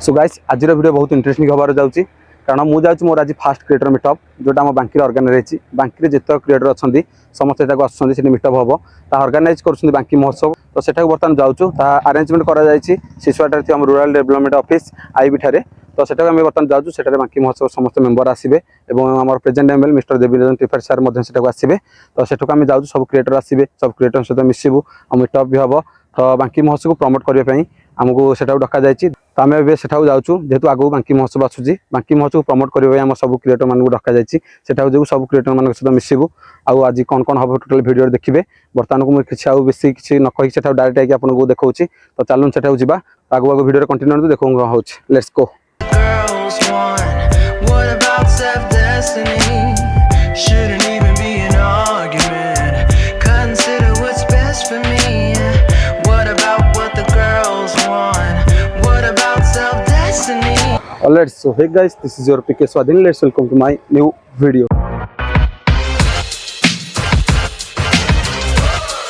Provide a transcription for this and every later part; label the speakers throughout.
Speaker 1: So guys आज video बहुत interesting होबार जाऊँगी कारण मुझे मोर आज फास्ट क्रिएटर मीटअप जोटा आम बांकी अर्गानाइज रही बांकी जिते क्रिएटर अच्छा समस्त आसुँच मीटअप हम अर्गानाइज कर बांकी महोत्सव तो सेटा बर्तमान जाऊँ आरेंजमेंट कर शिशुआटार थी रूराल डेवलपमेंट ऑफिस आईबी ठारे तो सेटा आम बर्तमान जाऊँ सेटा बांकी महोत्सव समस्त मेंबर आसवे और आम प्रेजेंट एमएल मिस्टर देवीरंजन त्रिपाठी सार आसवे तो सेठू आम जाऊँ सब क्रिएटर आसवे सब क्रिएटर सहित मिसबू और मीटअप भी हम तो बांकी महोत्सव को प्रमोट करने आमको सेटा डक जाइए तो आम ए सेठाक जाऊँ जेहेतु आगू बांकी महोत्सव आसूँ बांकी महोत्सव प्रमोट करने आम सब क्रिएटर मानक डक जाइए जो सब क्रिएटर मान सहित मिसबू आउ आज कौन कौन हम टोटाल वीडियो देखिए बर्तमान को मुझे किसी बेसी किसी न कही से डायरेक्ट आगे आपको देखा तो चलूँ सेठाक जा आगू आगू वीडियो कंटिन्यू देखो कौन हो let's go. Shouldn't even be an argument. Consider what's best for me. What about what the girls want? What about self-destiny? Alright, so hey guys, this is your PK Swadhin. Let's welcome to my new video.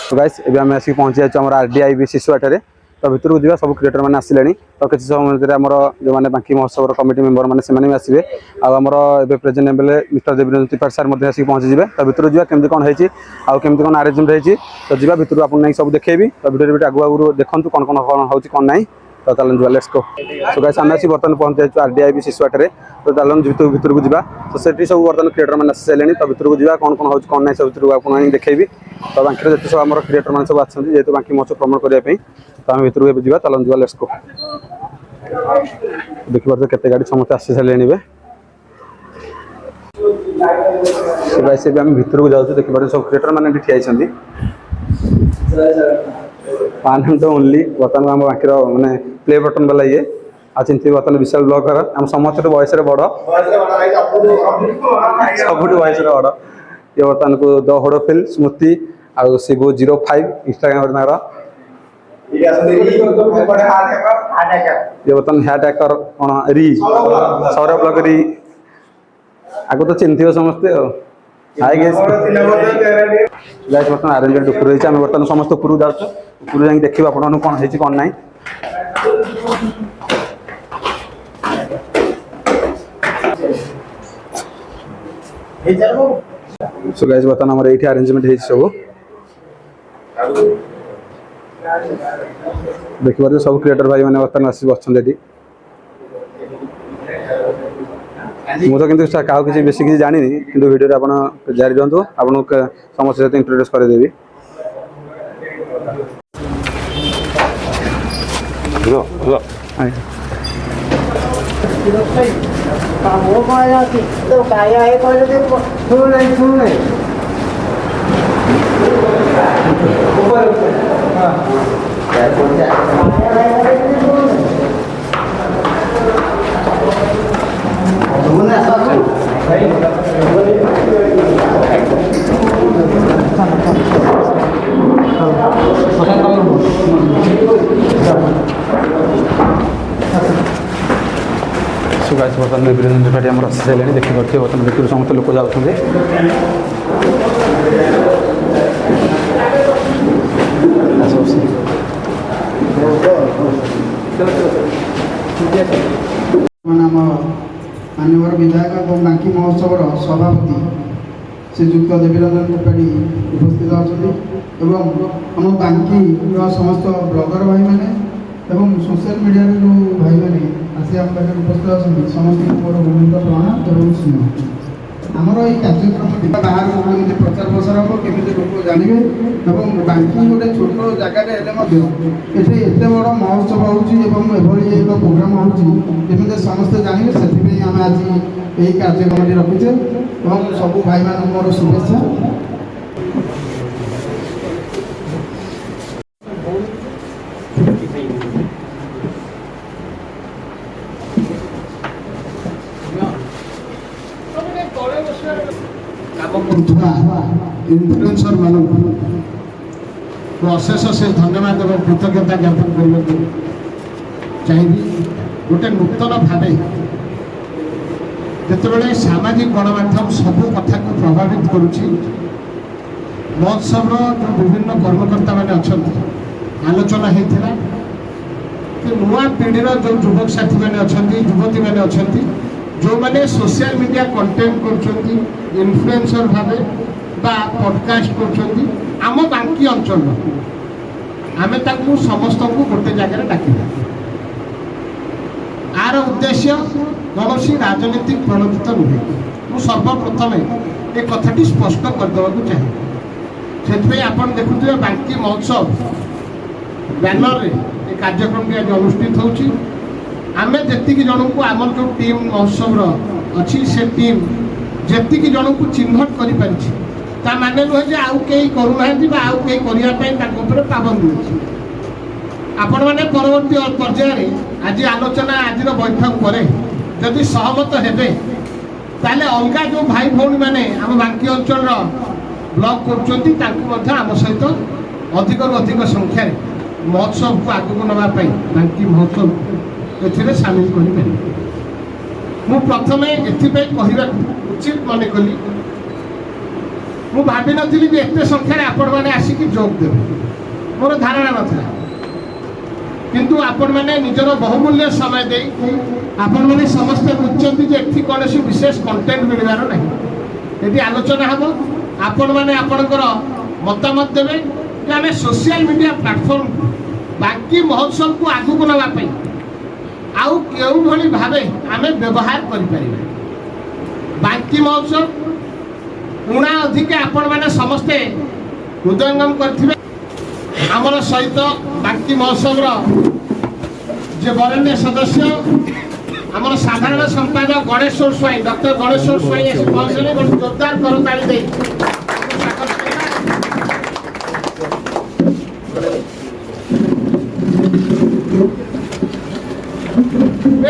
Speaker 1: So guys, अभी हम आसिक पहुंची जाइए हमारा RDIB शिशुआटारे तो भितर को जा सब क्रिएटर मैंने आसिले तो किसी समय आमर जो मैंने बांकी महोत्सव कमिटी मेंबर मैंने आसवे आमर ए प्रेजेंट एमएलए मिस्टर देवीरंजन त्रिपाठी सार आसिक पहुँची जाए तो भितर जा केमती कौन होती आमती कौन आरेंजमेंट होती तो जा भितर आपको सब देखेबी तो वीडियो आगू आगू देखूँ कौन कौन कौन हो कौन ना तो चलन जा लेट्स गो। सो गाइस आम आसी बर्तमान पहुंची जाइए RDIB शिशुआटारे तो चलन भितर को जा तो सेठी सब बर्तमान क्रिएटर मैंने आसी सारे तो भितर को जा कौन कौन हो कौन ना सब भितर आपको देखेबी तो बांकी जिते सब आम क्रिएटर मैंने सब आसती जेहतु बांकी महोत्सव प्रमोट करने तो आम भितर को जा चलन जा लेट्स गो। देखिए पार्थ केते गाड़ी समस्त आसी सारे गाइस आम भितर को जाऊँ देखिए पार्थ सब क्रिएटर मैंने ठिया पान तो ओनली बर्तमान आम बाकी मानने प्ले बटन वाला ये आ चिंती बर्तमान विशाल ब्लॉगर आम समस्त बयस बड़ सब बयस बड़ ये बर्तमान को द होडोफिल स्मृति आउ शिबू 05 इंस्टाग्राम ये बर्तमान हैट हैकर कौन री सौरभ ब्लॉग री आगे तो चिंती समस्ते हाय गाइस बर्तमान आरेंजमेंट ऊपर रही है बर्तमान समस्त ऊपर जाऊँ ऊपर जाए देखिए आप कौन है कौन ना सो गाइस बर्तमान हमारे ये अरेंजमेंट है सब देखिए सब क्रिएटर भाई मैंने बर्तमान आस बच्चे मुझे किसी क्या किसी बेस किसी जानी कि वीडियो आप जारी दिखाँ आपको समस्त सहित इंट्रोड्यूस करदेवी सो गाइस बर्तमान देवीरंजन त्रिपाठी आम आसी सारे देखिए बर्तमान भितर समस्त लोक जाऊँ
Speaker 2: माननीय विधायक और बांकी महोत्सव सभापति श्रीजुक्त देवीरंजन त्रिपाठी उपस्थित अच्छा आम बांकी समस्त ब्लगर भाई मैंने सोशल मीडिया जो भाई मैंने आसी आम पाखे उपस्थित अच्छा समस्त मोर भूमिका प्रणाम एवं स्नेह आमर ये कार्यक्रम बाहर केमी प्रचार प्रसार हम केमी लोक जानवे और बांकी गोटे छोट जगह ये एत बड़ महोत्सव होभली एक प्रोग्राम होमी समस्ते जानवे से आम आज यही कार्यक्रम रखीचे और सब भाई मान मोर शुभेच्छा। इन्फ्लुएंसर मान अशेष अशेष धन्यवाद और कृतज्ञता ज्ञापन करने चाहिए गोटे नूतन भाव जिते सामाजिक गणमाध्यम सबू कथा को प्रभावित करुच्ची महोत्सव जो विभिन्न कर्मकर्ता मैंने अच्छा आलोचना होता
Speaker 3: कि नुआ पीढ़ीर जो युवक साथी मैंने अच्छा युवती मैंने अच्छा जो मैंने सोशल मीडिया कंटेंट कर इन्फ्लुएंसर भावे बा पॉडकास्ट कर आम बांकी अंचल आमे ताकू समस्त को गोटे जगह डाकिबा आर उद्देश्य कौन राजनीतिक प्रणोदित नुहे मु सर्वप्रथम ए कथाटी स्पष्ट करदेवा चाहिए से आप देखुए बांकी महोत्सव बैनर रे ए कार्यक्रम आज अनुष्ठित होची आमे जेतिकी जन को आमर जो टीम महोत्सव अच्छी से टीम जेतिकी जन को चिन्हट कर पारिछि ता माने नुहे जे आउ केही करूना आउ केही करिया पई ताको ऊपर पाबंदी अछि आपण माने परवर्ती पर्याय आज आलोचना आज बैठक पर जदि सहमत हेबे ताले अलगा जो भाई भौणी मैंने आम बांकी अंचल ब्लॉक कर आम सहित अधिक अधिक संख्यार महोत्सव को आगक नापी बांकी महोत्सव ए सामिल कर मु प्रथमे एथपाई कहवा उचित मन कली मु भावी नी कि एत संख्यार आपण मैंने आसिक जोग देवे मोर धारणा नाला किंतु आपण मैंने निजर बहुमूल्य समय दे आपण मैंने समस्ते बुझुंट जे कौन विशेष कंटेंट मिलबार ना ये आलोचना हम आपण मैंने आपणकर मतामत देवे कि आम सोशल मीडिया प्लाटफॉर्म बाकी महोत्सव को आगक नापी आउ केउ भली भावे आम व्यवहार करें बाकी महोत्सव उणा अधिक आपण मैंने समस्ते हृदयंगम करथिबे आमर सहित बांकी महोत्सव जे बरेण्य सदस्य आमर साधारण संपादक गणेश्वर स्वाई डॉक्टर गणेश्वर स्वाई पहुंचले गोटे जोरदार करताली दे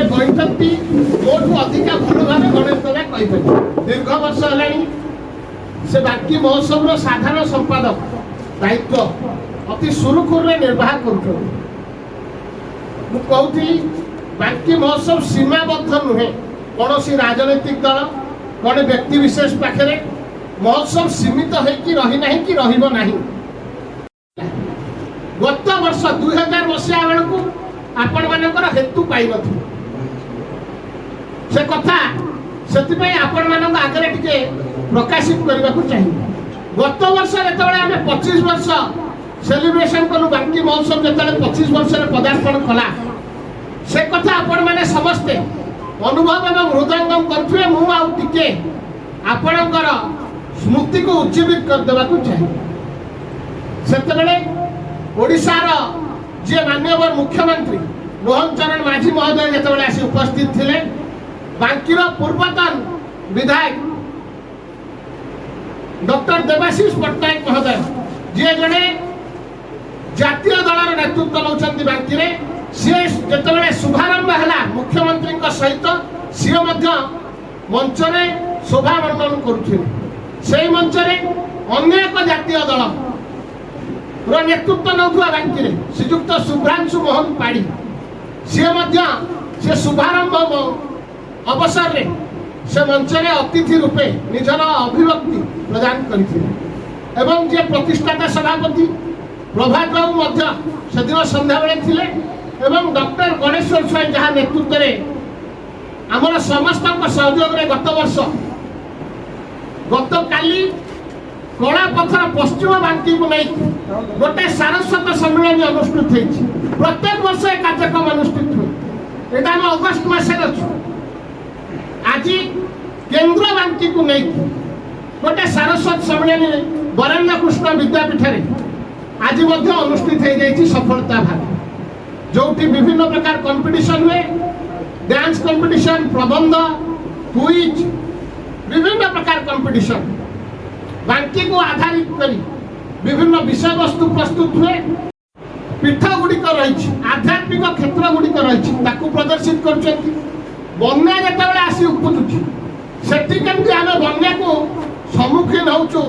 Speaker 3: बैठकटी मोठू अधिक भल भाव गणेश दादा कहीपर दीर्घ वर्ष है से बांकी महोत्सव साधारण संपादक दायित्व अति सुरुखुर निर्वाह कर बांकी महोत्सव सीमाबद्ध नुहे कौन राजनैतिक दल कौन व्यक्ति विशेष पाखे महोत्सव सीमित होना कि रही गत वर्ष 2000 मसीहा बेलू आपण मानकर हेतु पाई से कथा से आपण मान आगे टे प्रकाशित करने को चाहिए गत वर्ष जो आम 25 वर्ष सेलिब्रेशन कलु बांकी महोत्सव जो 25 वर्ष पदार्पण कला से कथा आपण मैंने समस्ते अनुभव एवं हृदयंगम करुवे मुझे आपणकर स्मृति को उज्जीवित करदेवा चाहिए से ओडिशार जे माननीय मुख्यमंत्री मोहन चरण माझी महोदय जो आसी उपस्थित थे बांकीर पूर्वतन विधायक डॉक्टर देवाशीष पट्टनायक महोदय जी जड़े जातीय दलर नेतृत्व नौकरी बांकी में सी जो शुभारंभ है मुख्यमंत्री सहित सी मंच शोभा मंडन कर मंच अन्य एक जातीय दल नेतृत्व नौथुआ बांकी में श्रीजुक्त शुभ्रांशु मोहन पाड़ी सी शुभारंभ अवसर रे से मंच अतिथि रूपे निजर अभिव्यक्ति प्रदान करथिले एवं जे प्रतिष्ठाता सभापति प्रभात बाबू से दिन संध्या बेले थिले एवं डॉक्टर गणेश्वर स्वाई जहाँ नेतृत्व में आमर समस्त सहयोग में गत वर्ष गत काली कला पथर पश्चिम बांकी को नहीं गोटे सारस्वत सम्मेलन अनुष्ठित होती प्रत्येक वर्ष एक कार्यक्रम अनुष्ठित हुए यहाँ आम अगस्ट मसरे अच्छु आज केन्द्र बांकी को नहीं गोटे सारस्वत सम्मेलन बरेण्य कृष्ण विद्यापीठ आज अनुष्ठित हो जाती सफलता भाग जो विभिन्न प्रकार कंपटीशन हुए डांस कंपटीशन प्रबंध क्विज विभिन्न प्रकार कंपटीशन बांकी को आधारित करी विभिन्न विषय वस्तु प्रस्तुत हुए पीठ गुड़िक रही आध्यात्मिक क्षेत्र गुड़िक रही प्रदर्शित कर बन्या जो आसी उपजुची से आम बन्या को सम्मुखीन होचु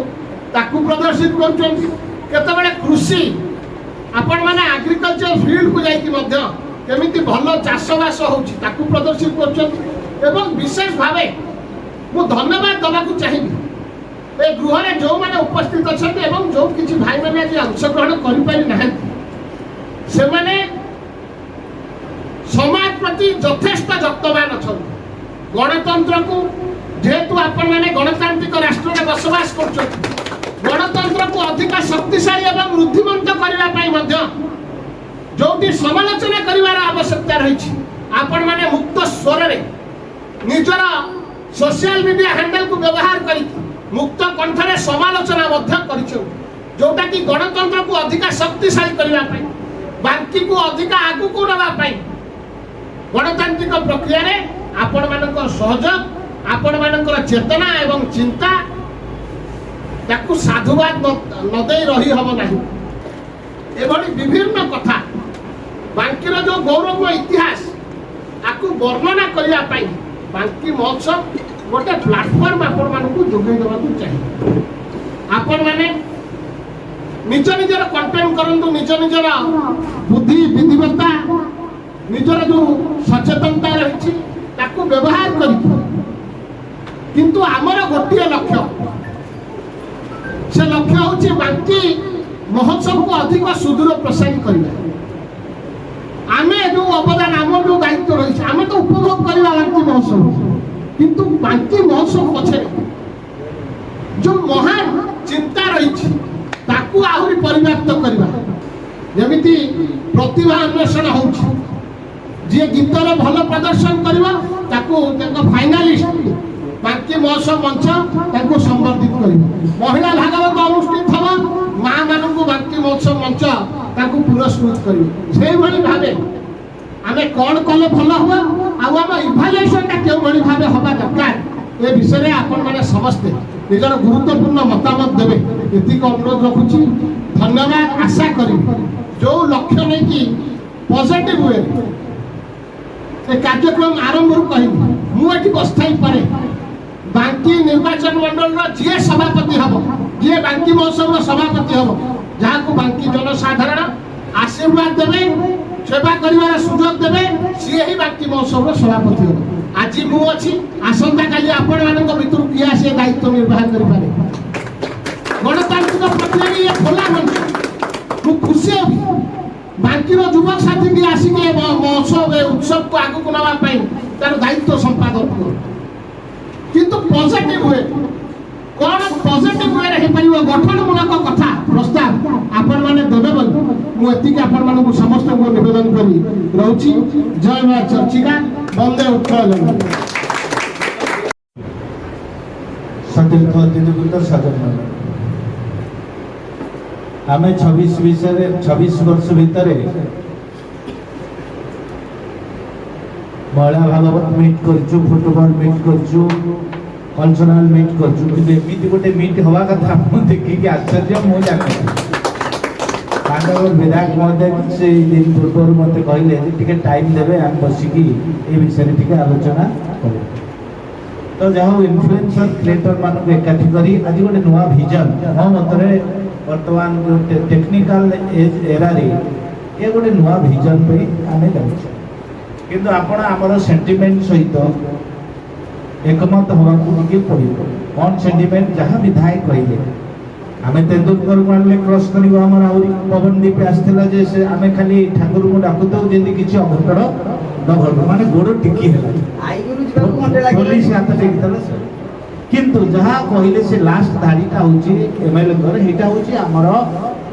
Speaker 3: प्रदर्शित कर कृषि आपण मैंने एग्रीकल्चर फील्ड को जाकि भल चाषबास होता प्रदर्शित कर विशेष भाव मु धन्यवाद देवाक चाहिए ए गृह में जो मैंने उपस्थित अच्छा जो किसी भाई मैंने आज अंशग्रहण कर समाज प्रति यथेष्ट जत्नवान अच्छा गणतंत्र को जेहेतु आपण मैंने गणतांत्रिक राष्ट्र में बसवास कर गणतंत्र को अधिक शक्तिशाली एवं वृद्धिमंत करने जो समालोचना कर आवश्यकता रही आपण मैंने मुक्त स्वर में निजर सोशल मीडिया हैंडल को व्यवहार कर मुक्त कंठरे समालोचना कर जोटा कि गणतंत्र को अधिक शक्तिशाली करने बाकी को अधिक आगू को नापी गणतांत्रिक प्रक्रिया रे आपण मान सहयोग आपण मान चेतना एवं चिंता ताकू साधुवाद न दे रही हम नहीं एभली विभिन्न कथा बांकीर जो गौरव इतिहास आपको वर्णना करने बांकी महोत्सव गोटे प्लाटफर्म आपण मानक जोगाई देवा चाहिए आपण मैंने निज निजर कंटेंट करंतु निज निजर बुद्धि विधिवत्ता निजर जो सचेतनता रही ताकू व्यवहार कर किंतु आमर गोटे लक्ष्य से लक्ष्य हूँ बांकी महोत्सव को अधिक सुदूर प्रसारी करवा आमे जो अवदान आम जो दायित्व रही आम तो उपभोग करवा बांकी महोत्सव किंतु बांकी महोत्सव पछे जो महान चिंता रही ताकू आहुरी परिव्याप्त करवा जमिति प्रतिभा अन्वेषण हो जी गीतर भल प्रदर्शन करवा ताकू फाइनालिस्ट बांकी महोत्सव मंच ताकू संबर्धित करवा महिला भागवत अनुष्ठित हम माँ मान बांकी महोत्सव मंच ताकू पुरस्कृत कर भावे आम कौन कले भल हम आम इभालुएसन क्यों भाव हवा दरकार ए विषय आपण मैंने समस्ते निजर गुरुत्वपूर्ण मतामत देवे एतिक अनुरोध रखुची धन्यवाद आशा करी जो लक्ष्य नहीं कि पॉजिटिव वे ए कार्यक्रम आरंभ कही मुझे बस्थाई पारे बांकी निर्वाचन मंडल जी सभापति हम जी बांकी महोत्सव सभापति हम जहाँ को बांकी जनसाधारण आशीर्वाद देवे सेवा कर सुजोग देवे सी ही बांकी महोत्सव सभापति हम आज मु अच्छी आसंता काली आपण मान भितर किए आसे दायित्व निर्वाह करें गणतांत्रिक प्रक्रिया खोला मंच मु खुशी हबी बांकीर युवक साथी भी आसिक महोत्सव उत्सव को आगू को नापी तार दायित्व संपादन कर किंतु पॉजिटिव वे कौन पॉजिटिव वे रे पारिबो गठनमूलक कथा प्रस्ताव आपण माने देबे बोल मु एतिक आपण मानकु समस्त को निवेदन करी रहउची जय मां चर्चिका वंदे उत्कल
Speaker 4: सतीर्थ दिनगुतर साधन आमे 26 वर्ष भितर महिला भागवत मीट करचु फुटबॉल मीट करचु कल्चरल मीट करचु एमती गोटे मीट हवा कथा देखिए आश्चर्य मु जानी पांडव विधायक महोदय से दिन पूर्व मत कहले टाइम देवे आम बसिकी ए विषय टे आलोचना करें तो जहाँ इन्फ्लुएंसर क्रिएटर मान एकाठी करी आज गोटे नुआ विजन मो मतरे वर्तमान टेक्निकल एरा रे ये गोटे नुआ विजन पे आमे जाउछे किंतु आपण आमर सेंटिमेंट सहित एकमत होगा कि पड़ो कौन सेंटिमेंट जहाँ विधायक कहले आमे तेंदुलकर मानले क्रॉस करिवो हमर आउरी पवनदीप आस्थिला जे से आमे खाली ठाकुर को डाकुतो जेंदी किछि अघटड़ न घटो माने गोड़ टिकी हैला आई गुरु जीवा को घंटे लागि पुलिस हाथ टेक दला किंतु जहाँ कहले से लास्ट धारीटा होची एमएलए कर हेटा होची हमर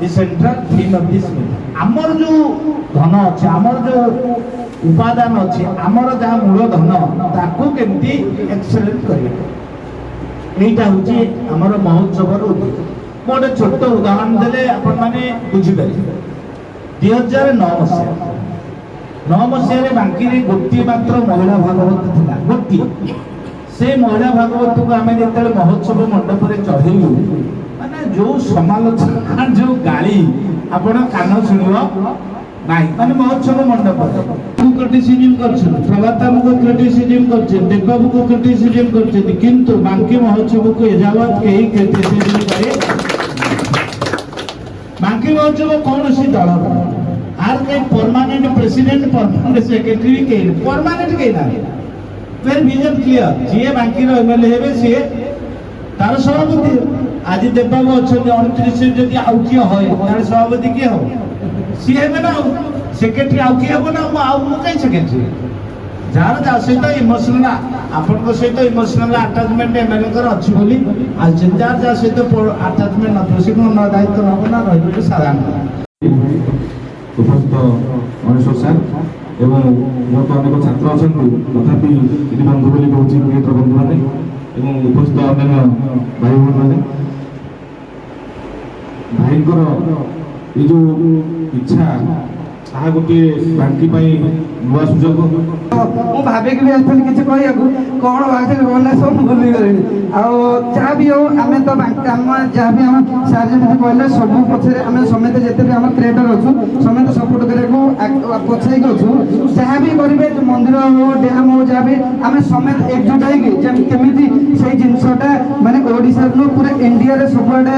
Speaker 4: the central theme of this meeting हमर जो धन अछि हमर जो उपादान अच्छे आमर जहाँ मूल धन ताकू केमती एक्सेलेंट करिए एटा होची हमर महोत्सव रो गोटे छोट उदाहरण देले आपण माने बुझी पारे 2009 मसीह बांकी गोटे मात्र महिला भागवत था गोटे से महिला भागवत को आम जो महोत्सव मंडप में चढ़ेलु माने जो समालोचना जो गाड़ी आपण कान शुणव नहीं माने महोत्सव मंडप क्रिटिसिजम करछन प्रभाताम को क्रिटिसिजम करछन देवबाबू को क्रिटिसिजम करछन किंतु बांकी महोत्सव को एजावत केही क्रिटिसिजम करे बांकी महोत्सव कौन सी दल आर कहीं परमानेंट प्रेसिडेंट परमानेंट सेक्रेटरी के परमानेंट के ना फिर विजन क्लियर जी बांकी रो एमएलए हेबे सी तार सभापति आज देवबाबू अच्छा 29 जदि आउ किए होय तार सभापति के हो सी हेबे ना सेक्रेटरी आउ किए हम ना आउ कहीं सेक्रेटरी जार जा सहित इमोशनल आपण सहित इमोशनल आटाचमेंट एमएलए कर अच्छी बोली आज जार जा सहित आटाचमेंट न से न दायित्व नब ना रही साधारण
Speaker 5: उपस्थित महेश्वर सार एवं बहुत अनेक छात्र अच्छा तथापि ये बंधु बोली कहूँ क्रिएटर बंधु मैंने उपस्थित अन्य भाई भौन मैंने भाई ये जो इच्छा ताहा गोटे बांकी नुआ सुजोग
Speaker 2: ମୁଁ ଭାବିକି ବି ଆସିଥିଲି କିଛି କହିବାକୁ କ'ଣ ଭାବିଥିଲି କ'ଣ ନାହିଁ ସବୁ ଭୁଲିଗଲିଣି ଆଉ ଯାହା ବି ହଉ ଆମେ ତ ଆମ ଯାହା ବି ଆମ ସାର୍ ଯେମିତି କହିଲେ ସବୁ ପଛରେ ଆମେ ସମେତ ଯେତେ ବି ଆମ କ୍ରିଏଟର ଅଛୁ ସମେତ ସପୋର୍ଟ କରିବାକୁ ପଛେଇକି ଅଛୁ ଯାହା ବି କରିବେ ମନ୍ଦିର ହଉ ଡ୍ୟାମ୍ ହଉ ଯାହା ବି ଆମେ ସମେତ ଏକଜୁଟ ହେଇକି କେମିତି ସେଇ ଜିନିଷଟା ମାନେ ଓଡ଼ିଶାରୁ ନୁହଁ ପୁରା ଇଣ୍ଡିଆରେ ସବୁଆଡ଼େ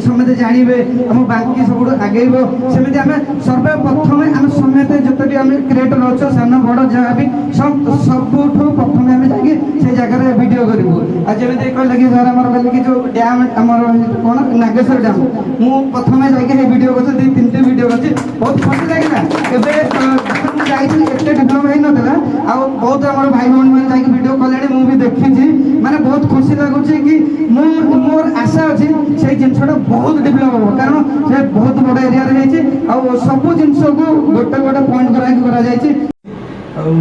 Speaker 2: ସମେତ ଜାଣିବେ ଆମ ବାଙ୍କି ସବୁଠୁ ଆଗେଇବ ସେମିତି ଆମେ ସର୍ବପ୍ରଥମେ ଆମେ ସମେତ ଯେତେ ବି ଆମେ କ୍ରିଏଟର ଅଛୁ ସାନ ବଡ଼ ଯାହା ବି ସବୁଠୁ ପ୍ରଥମେ ଆମେ ଯାଇକି ସେଇ ଜାଗାରେ ଭିଡ଼ିଓ କରିବୁ ଆଉ ଯେମିତି କହିଲେ କି ସାର୍ ଆମର କହିଲେ କି ଯେଉଁ ଡ୍ୟାମ୍ ଆମର କ'ଣ ନାଗେଶ୍ୱର ଡ୍ୟାମ୍ ମୁଁ ପ୍ରଥମେ ଯାଇକି ସେଇ ଭିଡ଼ିଓ କରିଛି 2-3ଟି ଭିଡ଼ିଓ କରିଛି ବହୁତ ଖୁସି ଲାଗିଲା ଏବେ ମୁଁ ଯାଇଥିଲି ଏତେ ଡେଭଲପ୍ ହେଇନଥିଲା ଆଉ ବହୁତ ଆମର ଭାଇ ଭଉଣୀମାନେ ଯାଇକି ଭିଡ଼ିଓ କଲେଣି ମୁଁ ବି ଦେଖିଛି ମାନେ ବହୁତ ଖୁସି ଲାଗୁଛି କି ମୋର ଆଶା ଅଛି ସେଇ ଜିନିଷଟା ବହୁତ ଡେଭଲପ୍ ହେବ କାରଣ ସେ ବହୁତ ବଡ଼ ଏରିଆରେ ହେଇଛି ଆଉ ସବୁ ଜିନିଷକୁ ଗୋଟେ ଗୋଟେ ପଏଣ୍ଟ କରାଯାଇଛି
Speaker 6: ଆଉ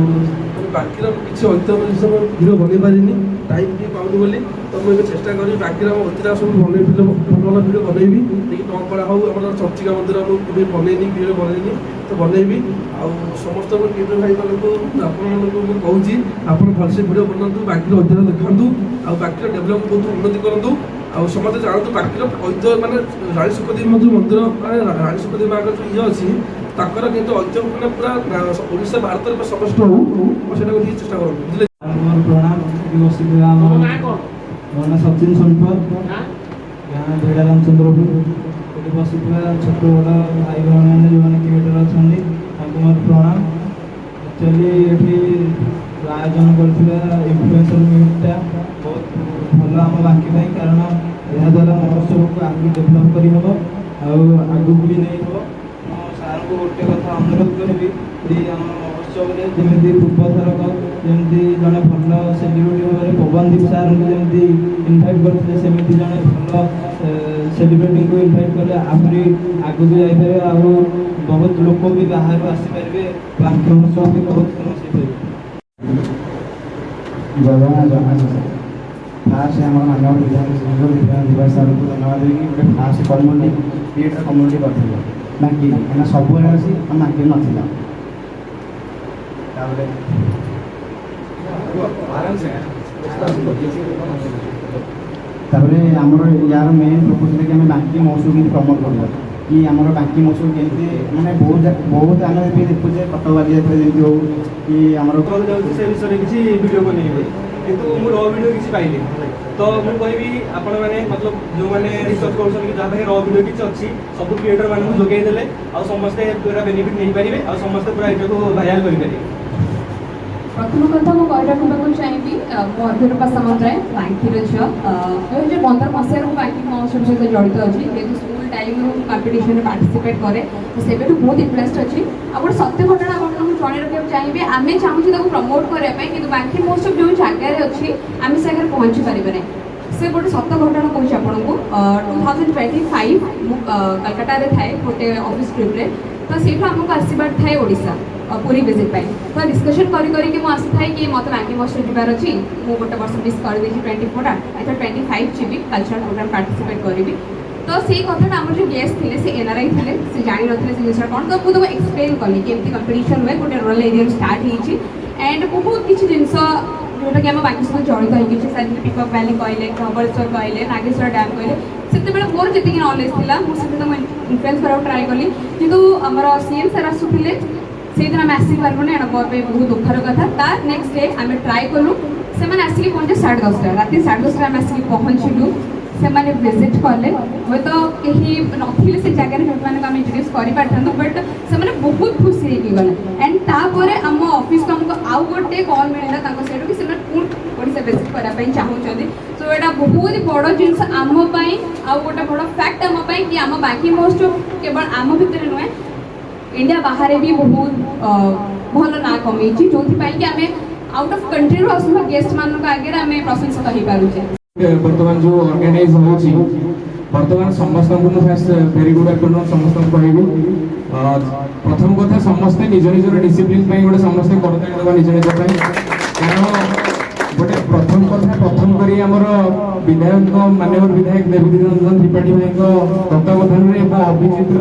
Speaker 6: ବାକିର କିଛି ଐତିହ୍ୟ ଜିନିଷ ଭିଡ଼ିଓ ବନେଇ ପାରିନି ଟାଇମ୍ ଟିକେ ପାଉନି ବୋଲି ତ ମୁଁ ଏବେ ଚେଷ୍ଟା କରିବି ବାକିର ଆମ ଐତିହ୍ୟ ସବୁ ବନେଇ ଭଲ ଭଲ ଭିଡ଼ିଓ ବନେଇବି ଟିକେ ଟଙ୍କଳା ହଉ ଆମର ଚର୍ଚ୍ଚିକା ମନ୍ଦିର ମୁଁ କେବେ ବନେଇନି ଭିଡ଼ିଓ ବନେଇନି ତ ବନେଇବି ଆଉ ସମସ୍ତଙ୍କ କ୍ରିଏଟର ଭାଇମାନଙ୍କୁ ଆପଣମାନଙ୍କୁ ମୁଁ କହୁଛି ଆପଣ ଭଲସେ ଭିଡ଼ିଓ ବନାନ୍ତୁ ବାକିର ଐତିହ୍ୟ ଦେଖାନ୍ତୁ ଆଉ ବାକିର ଡେଭଲପ୍ ବହୁତ ଉନ୍ନତି କରନ୍ତୁ ଆଉ ସମସ୍ତେ ଜାଣନ୍ତୁ ବାକିର ଐତିହ୍ୟ ମାନେ ରାଣୀ ସୁଖଦେବୀ ଯେଉଁ ମନ୍ଦିର ମାନେ ରାଣୀ ସୁଖଦେବୀ ମାଆଙ୍କର ଯେଉଁ ଇଏ ଅଛି ତାଙ୍କର କିନ୍ତୁ ଐତିହ୍ୟ ମାନେ ପୁରା ଓଡ଼ିଶା ଭାରତରେ ସମସ୍ତ ହଉ ସେଟାକୁ ଟିକେ ଚେଷ୍ଟା କରନ୍ତୁ ବୁଝିଲେ
Speaker 2: ମୋର ପ୍ରଣାମ ବସିଥିବା ମୋ ନାଁ ସଚିନ ସୋନପର ଗାଁ ଭେଡ଼ା ରାମଚନ୍ଦ୍ରପୁର ଏଠି ବସିଥିବା ଛୋଟ ବଡ଼ ଭାଇ ଭଉଣୀମାନେ ଯେଉଁମାନେ କ୍ରିଏଟର ଅଛନ୍ତି ତାଙ୍କୁ ମୋର ପ୍ରଣାମ ଆକ୍ଚୁଆଲି ଏଠି ଆୟୋଜନ କରିଥିବା ଇନଫ୍ଲୁଏନ୍ସର ମିଟ୍ଟା ବହୁତ ଭଲ ଆମ ବାଙ୍କି ପାଇଁ କାରଣ ଏହାଦ୍ୱାରା ମହୋତ୍ସବକୁ ଆଗକୁ ଡେଭଲପ୍ କରିହେବ ଆଉ ଆଗକୁ ବି ନେଇହେବ ମୁଁ ସାର୍ଙ୍କୁ ଗୋଟେ କଥା ଅନୁରୋଧ କରିବି ଯେ ଆମ ମହୋତ୍ସବରେ ଯେମିତି ପୂର୍ବଥରକ ଯେମିତି ଜଣେ ଭଲ ସେଲିବ୍ରିଟି ଭାବରେ ପବନଦୀପ ସାର୍ଙ୍କୁ ଯେମିତି ଇନଭାଇଟ୍ କରିଥିଲେ ସେମିତି ଜଣେ ଭଲ ସେଲିବ୍ରିଟିଙ୍କୁ ଇନଭାଇଟ୍ କଲେ ଆହୁରି ଆଗକୁ ଯାଇପାରିବେ ଆଉ ବହୁତ ଲୋକ ବି ବାହାରୁ ଆସିପାରିବେ ବାଙ୍କି ମହୋତ୍ସବ ବି ବହୁତ ଫେମସ୍ ହେଇପାରିବେ ଫାଷ୍ଟ ଆମର ମାନ୍ୟବର ବିଧାୟକ ସାର୍ଙ୍କୁ ଧନ୍ୟବାଦ ଦେଇକି ଗୋଟେ ଫାଷ୍ଟ କମ୍ୟୁନିଟି କ୍ରିଏଟର କମ୍ୟୁନିଟି କରିଥିଲେ ବାଙ୍କି କାହିଁକିନା ସବୁଆଡ଼େ ଅଛି ଆମ ବାଙ୍କି ନଥିଲା ତାପରେ ଆମର ୟାର ମେନ୍ ପ୍ରପୋଜ କି ଆମେ ବାଙ୍କି ମହୋତ୍ସବ କେମିତି ପ୍ରମୋଟ କରିବା କି ଆମର ବାଙ୍କି ମହୋତ୍ସବ କେମିତି ମାନେ ବହୁତ ଆମେ ବି ଦେଖୁଛେ କଟକ ବାଲିଯାତ୍ରା ଯେମିତି ହଉ କି ଆମର
Speaker 7: ଯାଉଛି ସେ ବିଷୟରେ କିଛି ଭିଡ଼ିଓ ବନେଇବେ କିନ୍ତୁ ମୁଁ ର ଭିଡ଼ିଓ କିଛି ପାଇଲି ତ ମୁଁ କହିବି ଆପଣମାନେ ମତଲବ ଯେଉଁମାନେ ରିସର୍ଚ୍ଚ କରୁଛନ୍ତି ଯାହା ପାଖରେ ର ଭିଡ଼ିଓ କିଛି ଅଛି ସବୁ କ୍ରିଏଟର ମାନଙ୍କୁ ଯୋଗାଇ ଦେଲେ ଆଉ ସମସ୍ତେ ପୁରା ବେନିଫିଟ୍ ନେଇପାରିବେ ଆଉ ସମସ୍ତେ ପୁରା ଏଟାକୁ ଭାଇରାଲ କରିପାରିବେ
Speaker 8: ପ୍ରଥମ କଥା ମୁଁ କହି ରଖିବାକୁ ଚାହିଁବି ମୁଁ ଅଭିରୂପା ସାମନ୍ତରାୟ ବାଙ୍କିର ଝିଅ 2015 ମସିହାରୁ ମୁଁ ବାଙ୍କି ମହୋତ୍ସବ ସହିତ ଜଡ଼ିତ ଅଛି ଯେହେତୁ ସ୍କୁଲ ଟାଇମ୍ରୁ ମୁଁ କମ୍ପିଟିସନରେ ପାର୍ଟିସିପେଟ୍ କରେ ତ ସେବେଠୁ ବହୁତ ଇଣ୍ଟରେଷ୍ଟ ଅଛି ଆଉ ଗୋଟେ ସତ୍ୟ ଘଟଣା ଆପଣଙ୍କୁ ଜଣାଇ ରଖିବାକୁ ଚାହିଁବି ଆମେ ଚାହୁଁଛୁ ତାକୁ ପ୍ରମୋଟ୍ କରିବା ପାଇଁ କିନ୍ତୁ ବାଙ୍କି ମହୋତ୍ସବ ଯେଉଁ ଜାଗାରେ ଅଛି ଆମେ ସେ ଜାଗାରେ ପହଞ୍ଚି ପାରିବା ନାହିଁ ସେ ଗୋଟେ ସତ ଘଟଣା କହୁଛି ଆପଣଙ୍କୁ 2025 ମୁଁ କଲକାତାରେ ଥାଏ ଗୋଟେ ଅଫିସ୍ ଟ୍ରିପ୍ରେ ତ ସେଇଠୁ ଆମକୁ ଆସିବାର ଥାଏ ଓଡ଼ିଶା ପୁରୀ ଭିଜିଟ୍ ପାଇଁ ତ ଡିସ୍କସନ୍ କରିକି ମୁଁ ଆସିଥାଏ କି ମୋତେ ବାଙ୍କି ମହୋତ୍ସବ ଯିବାର ଅଛି ମୁଁ ଗୋଟେ ବର୍ଷ ମିସ୍ କରିଦେଇଛି 24ଟା ଏଥର 25 ଯିବି କଲଚରାଲ୍ ପ୍ରୋଗ୍ରାମ୍ ପାର୍ଟିସିପେଟ୍ କରିବି ତ ସେଇ କଥାଟା ଆମର ଯେଉଁ ଗେଷ୍ଟ ଥିଲେ ସେ NRI ଥିଲେ ସେ ଜାଣିନଥିଲେ ସେ ଜିନିଷଟା କ'ଣ ତ ମୁଁ ତାକୁ ଏକ୍ସପ୍ଲେନ୍ କଲି କି ଏମିତି କମ୍ପିଟିସନ୍ ହୁଏ ଗୋଟେ ରୁରାଲ୍ ଏରିଆରୁ ଷ୍ଟାର୍ଟ ହେଇଛି ଆଣ୍ଡ ବହୁତ କିଛି ଜିନିଷ ଯେଉଁଟାକି ଆମ ବାଙ୍କି ସହିତ ଜଡ଼ିତ ହେଇଛି ସେମିତି ପିକଅପ୍ ଭ୍ୟାଲି କହିଲେ ଧବଳେଶ୍ୱର କହିଲେ ନାଗେଶ୍ୱର ଡ୍ୟାମ୍ କହିଲେ ସେତେବେଳେ ମୋର ଯେତିକି ନଲେଜ୍ ଥିଲା ମୁଁ ସେଥିରେ ମୁଁ ଇନଫ୍ଲୁଏନ୍ସ କରିବାକୁ ଟ୍ରାଏ କଲି କିନ୍ତୁ ଆମର CM ସାର୍ ଆସୁଥିଲେ ସେଇଦିନ ଆମେ ଆସିପାରିଲୁନି ଏଇଟା ମୋ ପାଇଁ ବହୁତ ଦୁଃଖର କଥା ତା ନେକ୍ସଟ ଡେ ଆମେ ଟ୍ରାଏ କଲୁ ସେମାନେ ଆସିକି ପହଞ୍ଚେ 10:30 ରାତି 10:30 ଆମେ ଆସିକି ପହଞ୍ଚିଲୁ ସେମାନେ ଭିଜିଟ୍ କଲେ ହୁଏତ କେହି ନଥିଲେ ସେ ଜାଗାରେ ଯେଉଁମାନଙ୍କୁ ଆମେ ଇଣ୍ଟ୍ରୋଡ୍ୟୁସ୍ କରିପାରିଥାନ୍ତୁ ବଟ୍ ସେମାନେ ବହୁତ ଖୁସି ହେଇକି ଗଲେ ଆଣ୍ଡ ତାପରେ ଆମ ଅଫିସକୁ ଆମକୁ ଆଉ ଗୋଟେ କଲ୍ ମିଳିଲା ତାଙ୍କ ସେଇଠୁ କି ସେମାନେ ପୁଣି ଓଡ଼ିଶା ଭିଜିଟ୍ କରିବା ପାଇଁ ଚାହୁଁଛନ୍ତି ସୋ ଏଇଟା ବହୁତ ବଡ଼ ଜିନିଷ ଆମ ପାଇଁ ଆଉ ଗୋଟେ ବଡ଼ ଫ୍ୟାକ୍ଟ ଆମ ପାଇଁ କି ଆମ ବାଙ୍କି ମହୋତ୍ସବ କେବଳ ଆମ ଭିତରେ ନୁହେଁ इंडिया बाहर भी बहुत भल ना कमी जो कि आम आउट ऑफ कंट्री आसुवा गेस्ट मान आगे आम प्रशंसा कही पारुचे
Speaker 5: बर्तमान जो ऑर्गेनाइज होची बर्तमान समस्त को फास्ट वेरी गुड आफ्टरनून समस्त को कहबी प्रथम कथा समस्त निज निजर डिसिप्लिन पई गोटे समस्त करते दबा निज निज पई कारण गोटे प्रथम कथा प्रथम करी हमर विधायक माननीय विधायक देवी रंजन त्रिपाठी भाई तत्वावधान रे एवं अभिजित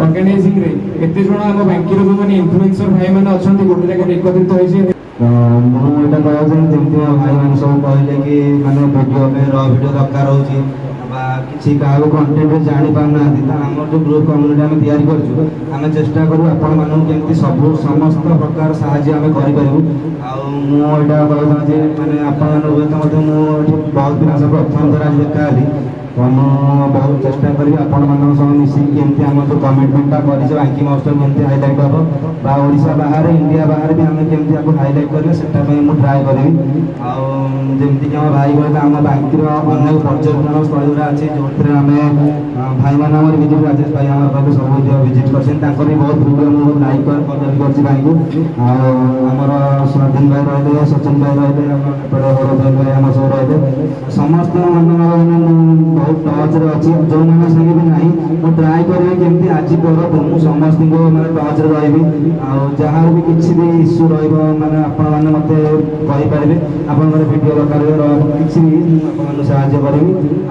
Speaker 5: ऑर्गेनाइजिंग रे एते जण हम बैंकिर जो माने इन्फ्लुएंसर भाई माने अछंती गोटे जगह एकत्रित होइसे
Speaker 9: ମୁଁ ଏଇଟା କହିବାକୁ ଚାହେଁ ଯେମିତି ମୋ ଭାଇମାନେ ସବୁ କହିଲେ କି ମାନେ ଭିଡ଼ିଓ ପାଇଁ ର ଭିଡ଼ିଓ ଦରକାର ହେଉଛି ବା କିଛି କାହାକୁ କଣ୍ଟେଣ୍ଟ ଜାଣିପାରୁନାହାନ୍ତି ତ ଆମର ଯେଉଁ ଗ୍ରୁପ୍ କମ୍ୟୁନିଟି ଆମେ ତିଆରି କରିଛୁ ଆମେ ଚେଷ୍ଟା କରୁ ଆପଣମାନଙ୍କୁ କେମିତି ସମସ୍ତ ପ୍ରକାର ସାହାଯ୍ୟ ଆମେ କରିପାରିବୁ ଆଉ ମୁଁ ଏଇଟା କହିବାକୁ ଚାହୁଁଛି ମାନେ ଆପଣମାନେ ହୁଏତ ମଧ୍ୟ ମୁଁ ଏଠି ବହୁତ ଦିନ ସହ ପ୍ରଥମ ଥର ଆଜି ଦେଖା ହେଲି तो ମୁଁ ବହୁତ ଚେଷ୍ଟା କରିବି ଆପଣମାନଙ୍କ ସହ ମିଶିକି କେମିତି ଆମର ଯେଉଁ କମିଟମେଣ୍ଟଟା କରିଛେ ବାଙ୍କି ମହୋତ୍ସବ କେମିତି ହାଇଲାଇଟ୍ ହେବ ବା ଓଡ଼ିଶା ବାହାରେ ଇଣ୍ଡିଆ ବାହାରେ ବି ଆମେ କେମିତି ଆକୁ ହାଇଲାଇଟ୍ କରିବା ସେଟା ପାଇଁ ମୁଁ ଟ୍ରାଏ କରିବି ଆଉ ଯେମିତିକି ଆମ ଭାଇ କହିଲେ ଆମ ବାଙ୍କିର ଅନେକ ପର୍ଯ୍ୟଟନ ସ୍ଥଳୀ ଗୁଡ଼ା ଅଛି ଯେଉଁଥିରେ ଆମେ ଭାଇମାନେ ଆମର ବିଜେପି ରାଜେଶ ଭାଇ ଆମର ପାଖରେ ସବୁ ଭିଜିଟ୍ କରିଛନ୍ତି ତାଙ୍କର ବି ବହୁତ ଭିଡ଼ିଓ ମୁଁ ଲାଇକ୍ କରିଛି ଭାଇଙ୍କୁ ଆଉ ଆମର ସ୍ୱାଧୀନ ଭାଇ ରହିଲେ ସଚିନ ଭାଇ ରହିଲେ ଆମର ଏପଟେ ବଡ଼ ଭାଇ ଆମ ସବୁ ରହିଲେ ସମସ୍ତ बहुत टचरे अच्छी जो मैंने संगे भी नहीं मुझे ट्राए करी केमती आज पर मुझे समस्त मैंने टचरे रही जहाँ भी किसी भी इश्यू रही आपण मैंने मत कहींपारे आप भिडियो दरकार किसी भी आपको साहय करी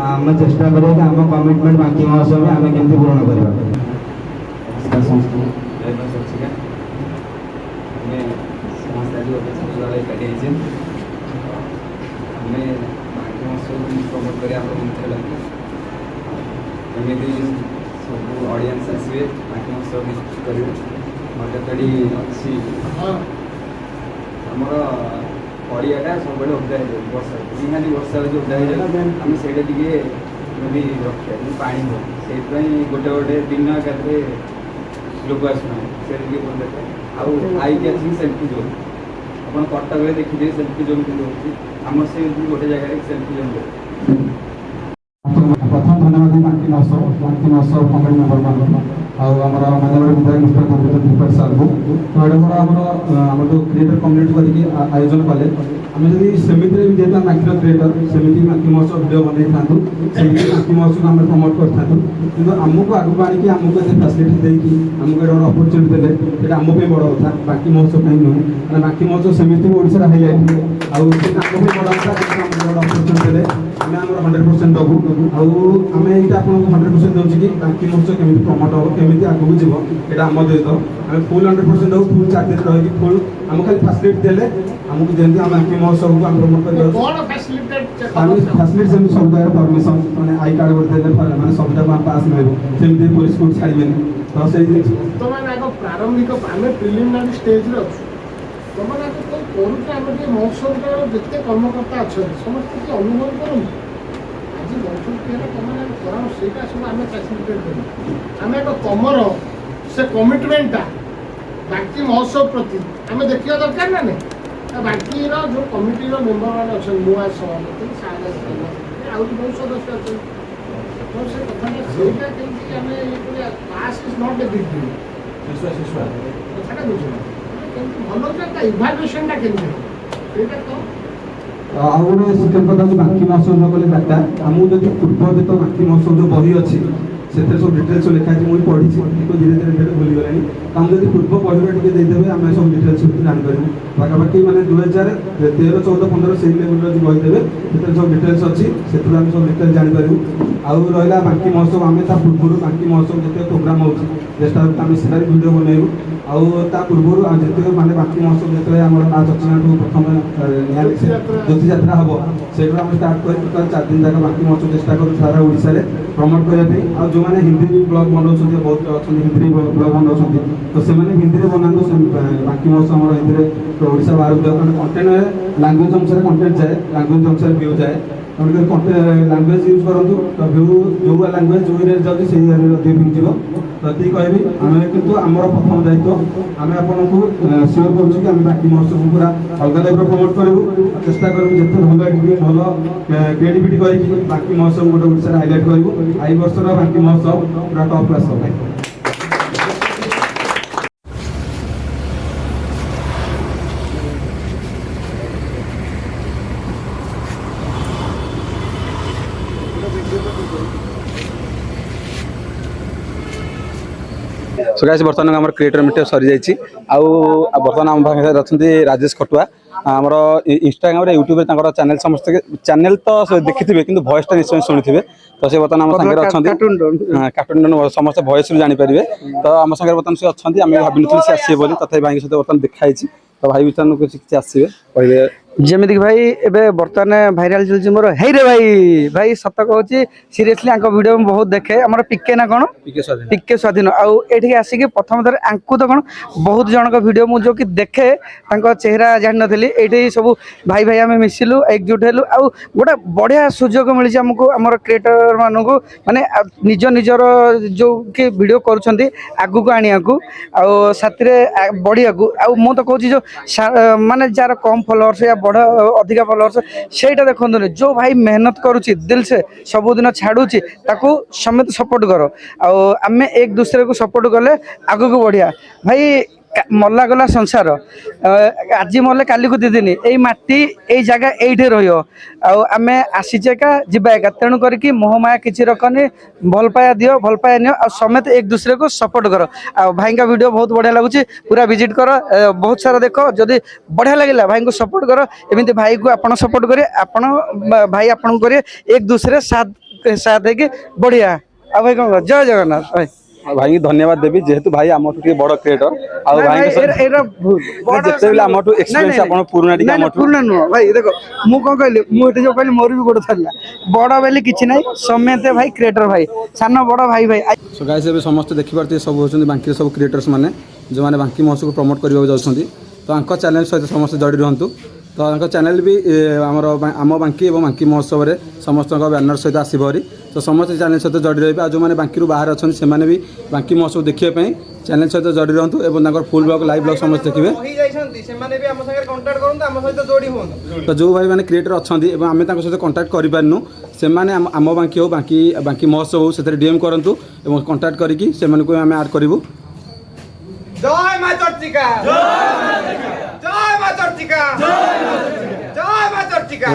Speaker 9: आम चेष्टा करें कि आम कमिटमेंट बाकी महोत्सव में आम केमती पूरण करवा
Speaker 10: प्रमोट कर एमती सब ऑडियंस आसवे बाकी महोत्सव करेंगे मटेडी अच्छी आमर पड़ियाटा सब ओदा हो वर्षा निहाती वर्षा जो ओदा हो आम से रखा पा हो से गोटे गोटे दिन एकाथे लोक आसना से बोलते आई कैचिंग सेल्फी जोन आप कटक में देखिए सेल्फी जोन के आम से गोटे जगह सेल्फी जोन
Speaker 2: प्रथम धन्यवाद बांकी महोत्सव कमिटी मेम्बर मान आमर माननीय विधायक मिस्टर देवेंद्र त्रिपाठी सार को तो यहाँ आम जो क्रिएटर कम्युनिटी करके आयोजन कले आम जब सेमती भी जेहतु बांकी क्रिएटर सेमती बांकी महोत्सव भिडियो बनई था सेमती बांकी महोत्सव आम प्रमोट कर कि आमको आगे आनिकी आमको ये फैसिलिटी देकी आमको ये गोटे अपरच्युनिटी देते आम बड़ कथा बांकी महोत्सव कहीं नुहे मैंने बांकी महोत्सव सेमती भी ओडिशा हाइलाइट आम बड़ कथा गोटे अपरच्युनिटी दे आम आम 100% दबू आम ये आपको 100% दूसरी कि बांकी महोत्सव केमी प्रमोट हम केमी आगे जीव यहाँ आम दायित्व आम फुल 100% दू फुल चार्जेस रही फुल आम खाली फैसिलिटी देले आमको जमी आम बांकी महोत्सव को आम प्रमोट कर फैसिलिटी जमी सब जगह परमिशन मैंने आई कार्ड करते मैंने सब जगह पास मिले सेमती पुलिस को छाड़े तो से
Speaker 3: प्रारंभिक आम प्रिलिमिनारी स्टेज तुमने करुचे महोत्सव जिते कर्मकर्ता अच्छा समस्त अनुभव करूँ आज बंधुत्व तुमने कराओ से सब आम फैसिलिटेट कर आम एक तुमर से कमिटमेंटा बाकी महोत्सव प्रति आम देखा दरकार ना नहीं बाकी जो कमिटी मेम्बर मैंने अच्छे नुआ सभापति आउट बहुत सदस्य अच्छे तो से कथा से आम पास is not a big deal कथा बुझे भल इभालुएसन के
Speaker 2: ଆଉ ଗୋଟେ ସେକେଣ୍ଡ କଥା ହେଉଛି ବାଙ୍କି ମହୋତ୍ସବ ଯୋଉ କଲେ ଡାଟା ଆମକୁ ଯଦି ପୂର୍ବ ତ ବାଙ୍କି ମହୋତ୍ସବ ଯୋଉ ବହି ଅଛି ସେଥିରେ ସବୁ ଡିଟେଲ୍ସ ଲେଖା ଅଛି ମୁଁ ପଢ଼ିଛି କିନ୍ତୁ ଧୀରେ ଧୀରେ ଭୁଲିଗଲାଣି ଆମେ ଯଦି ପୂର୍ବ ବହିରେ ଟିକେ ଦେଇଦେବେ ଆମେ ସବୁ ଡିଟେଲ୍ସ ଜାଣିପାରିବୁ ପାଖାପାଖି ମାନେ 2013, 14, 15 ସେଇ ଲେଭେଲର ଯଦି ବହି ଦେବେ ସେଥିରେ ସବୁ ଡିଟେଲ୍ସ ଅଛି ସେଥିରୁ ଆମେ ସବୁ ଡିଟେଲ୍ସ ଜାଣିପାରିବୁ ଆଉ ରହିଲା ବାଙ୍କି ମହୋତ୍ସବ ଆମେ ତା ପୂର୍ବରୁ ବାଙ୍କି ମହୋତ୍ସବ ଯେତେ ପ୍ରୋଗ୍ରାମ୍ ହେଉଛି ଚେଷ୍ଟା ଆମେ ସେଟାରେ ଭିଡ଼ିଓ ବନେଇବୁ ଆଉ ତା ପୂର୍ବରୁ ଯେତେ ମାନେ ବାଙ୍କି ମହୋତ୍ସବ ଯେତେବେଳେ ଆମର ମା ଚର୍ଚ୍ଚିକାଠୁ ପ୍ରଥମେ ଜ୍ୟୋତି ଯାତ୍ରା ହେବ ସେଇଠୁ ଆମେ ଷ୍ଟାର୍ଟ କରି ଟୋଟାଲ୍ 4 ଦିନ ଯାକ ବାଙ୍କି ମହୋତ୍ସବ ଚେଷ୍ଟା କରୁ ସାରା ଓଡ଼ିଶାରେ ପ୍ରମୋଟ୍ କରିବା ପାଇଁ ଆଉ ଯେଉଁମାନେ ହିନ୍ଦୀ ବି ବ୍ଲଗ୍ ବନାଉଛନ୍ତି ବହୁତ ଅଛନ୍ତି ହିନ୍ଦୀ ବ୍ଲଗ୍ ବନାଉଛନ୍ତି ତ ସେମାନେ ହିନ୍ଦୀରେ ବନାନ୍ତୁ ବାଙ୍କି ମହୋତ୍ସବ ଆମର ହିନ୍ଦୀରେ ଓଡ଼ିଶା ବାହାରକୁ ଯାଉ କାରଣ କଣ୍ଟେଣ୍ଟ ଲାଙ୍ଗୁଏଜ୍ ଅନୁସାରେ କଣ୍ଟେଣ୍ଟ ଯାଏ ଲାଙ୍ଗୁଏଜ୍ ଅନୁସାରେ ଭିଉ ଯାଏ ତେଣୁକରି ଲାଙ୍ଗୁଏଜ୍ ୟୁଜ୍ କରନ୍ତୁ ତ ଭିଉ ଯେଉଁ ଲାଙ୍ଗୁଏଜ୍ ଯେଉଁ ଏରିଆରେ ଯାଉଛି ସେଇ ଏରିଆରେ ଅଧିକ ଭିଉ ଯିବ ଯଦି କହିବି ଆମେ କିନ୍ତୁ ଆମର ପ୍ରଥମ ଦାୟିତ୍ୱ ଆମେ ଆପଣଙ୍କୁ ସିଓର କରୁଛୁ କି ଆମେ ବାକି ମହୋତ୍ସବକୁ ପୁରା ଅଲଗା ଟାଇପ୍ର ପ୍ରମୋଟ୍ କରିବୁ ଚେଷ୍ଟା କରିବୁ ଯେତେ ଭଲ ଏଡିଟିଂ ଭଲ କ୍ରିଏଟିଭିଟି କରିକି ବାକି ମହୋତ୍ସବ ଗୋଟେ ଓଡ଼ିଶାରେ ହାଇଲାଇଟ୍ କରିବୁ ଏଇ ବର୍ଷର ବାକି ମହୋତ୍ସବ ପୁରା ଟପ୍ କ୍ଲାସ୍ ହେବ।
Speaker 1: सो गाइस बर्तमान आम क्रिएटर मीट सरी जाइए बर्तमान आम पाखे अच्छा राजेश खटुआ आमर इंस्टाग्राम यूट्यूब चैनल समस्त चैनल तो देखिथे कि भॉइस निश्चय शुणी तो से बर्तमान आम सागर अच्छा कार्टून समस्त भॉइस भी जानीपारे तो आम सागर बर्तमान से अच्छा आम भाभी नी से आसवे बोली तथा भाई सहित बर्तमान देखाई तो भाई बर्तमान किसी आसवे कहे
Speaker 11: जमीक भाई एबे बर्तमान भाइराल चलती मोर हे रे भाई सत कहूँ सीरियसली वीडियो में बहुत देखे आम पिके ना कौन पिके स्वाधीन आठी आसिक प्रथम थर आंकु तो कौन बहुत जन वीडियो मुझे जो कि देखे चेहरा जान नी ये सब भाई भाई आम मिसिलु एकजुट हेलु आ गोटे बढ़िया सुजोग मिली आमको आम क्रिएटर मानू माने निज निजर जो कि वीडियो करुँच आगू को आने को बढ़िया को तो कहूँ जो माने जार कम फॉलोअर्स या बड़ अधिका फॉलोअर्स सेटा देखो जो भाई मेहनत करुच्ची दिल से सबुदिन छाड़ुची ताकू समेत सपोर्ट करो आमे एक दूसरे को सपोर्ट कले आगू को बढ़िया भाई मरला गला संसार आज मरले काली को दी दिन यही माटी यही जगह ये रमें आसीचे का जीवा एका तेणु करके मोहमाया किसी रखनी भल पाया दियो भल पाया नियो आ समेत एक दूसरे को सपोर्ट करो भाई का वीडियो बहुत बढ़िया लगुच पूरा विजिट करो बहुत सारा देखो जदि बढ़िया लगे भाई को सपोर्ट करो एमती भाई को आप सपोर्ट करें आपण भाई आपन करें एक दूसरे साथ है बढ़िया आ भाई कौन जय जगन्नाथ भाई
Speaker 1: भाई धन्यवाद देवी जेहेतु भाई आम बड़ क्रिएटर
Speaker 11: पुराना नुह भाई देख मुझे जो कहली मोर भी गोड़ थरला बड़ बेली कि ना समेत भाई क्रिएटर भाई सान बड़ भाई भाई
Speaker 1: सो गाइस एबे समस्त देखि पारते सब होचंदी बांकी सब क्रिएटर्स माने जो माने बांकी महोत्सव को प्रमोट करबा जाउछंदी तो आंक चैनल सहित समस्त जड़ी रहंतु तो आंक चैनल भी आम बांकी और बांकी महोत्सव में समस्त बैनर सहित आसबरी तो समस्त चैनल सहित जड़ी रही जो मैंने बांकी बाहर अच्छा से भी बांकी महोत्सव देखिए चैनल सहित जड़ी रहतु और फुल ब्लॉग लाइव ब्लॉग समस्त देखिए तो जो भाई मैंने क्रिएटर अच्छा आम सहित कंटाक्ट करूँ से आम बांकी हो बांकी महोत्सव हो से डीएम करूँ और कंटाक्ट करके आम आड करूँ
Speaker 11: जय मां चर्चिका जय मां चर्चिका जय मां चर्चिका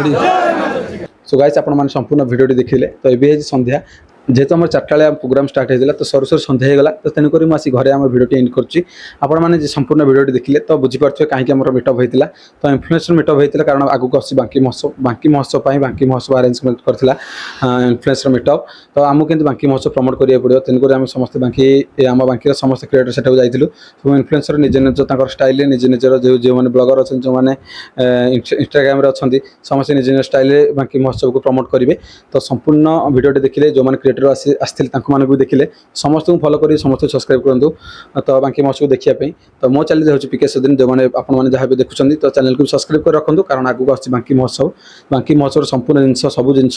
Speaker 1: सो गाइस आपण माने संपूर्ण वीडियो देखिले तो ये संध्या जेहेतु आम 4टा प्रोग्राम स्टार्ट होता तो सर सर सन्ध्या होगा तो तेणुक मुझे घरे आम वीडियो एंड कर संपूर्ण वीडियो देखिले तो बुझीपारे कहीं मीटअप होता तो इन्फ्लुएंसर मीटअप होता कारण आगू आसी बांकी महोत्सव बांकी महोत्सव आरेंजमेंट करथिला इन्फ्लुएंसर मीटअप तो आमको किंतु बांकी महोत्सव प्रमोट करिया पड़ो तेणुक आम समस्त बांकी आम बांकी समस्त क्रिएटर सेटा जाइलु सब इन्फ्लुएंसर निज निज स्टाइल निज निजर जो मैंने ब्लॉगर अच्छा जो मैंने इंस्टाग्राम अच्छा समस्त निज निज स्टाइल बांकी महोत्सव को प्रमोट करेंगे तो संपूर्ण वीडियो देखिले जो मैंने क्रिएटर आसते भी देखिले समस्त को फॉलो करेंगे समस्त सब्सक्राइब करूँ तो बांकी महोत्सव देखिए तो मो चैनल हूँ पिके सुदीन जो मैंने आपने जहाँ भी देखुं तो चैनल को सब्सक्राइब कर रखुँ कारण आगू आस बांकी महोत्सव संपूर्ण जिन सबू जिन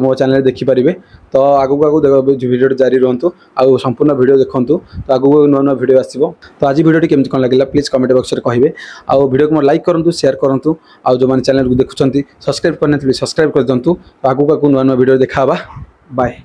Speaker 1: मो चैनल देखिपारे तो आगू आगू वीडियो जारी रुहतु आउ संपूर्ण वीडियो देखूँ तो आगू नुआ नुआ वीडियो आसो तो आज वीडियो केमती कौन लगे प्लीज कमेंट बॉक्स में कहे आउ वीडियो को लाइक करूँ शेयर करूँ आउ जो मैंने चैनल को देखुं सब्सक्राइब करना सब्सक्राइब कर दिंतु आगू आगू नुआ नुआ वीडियो देखा बाय।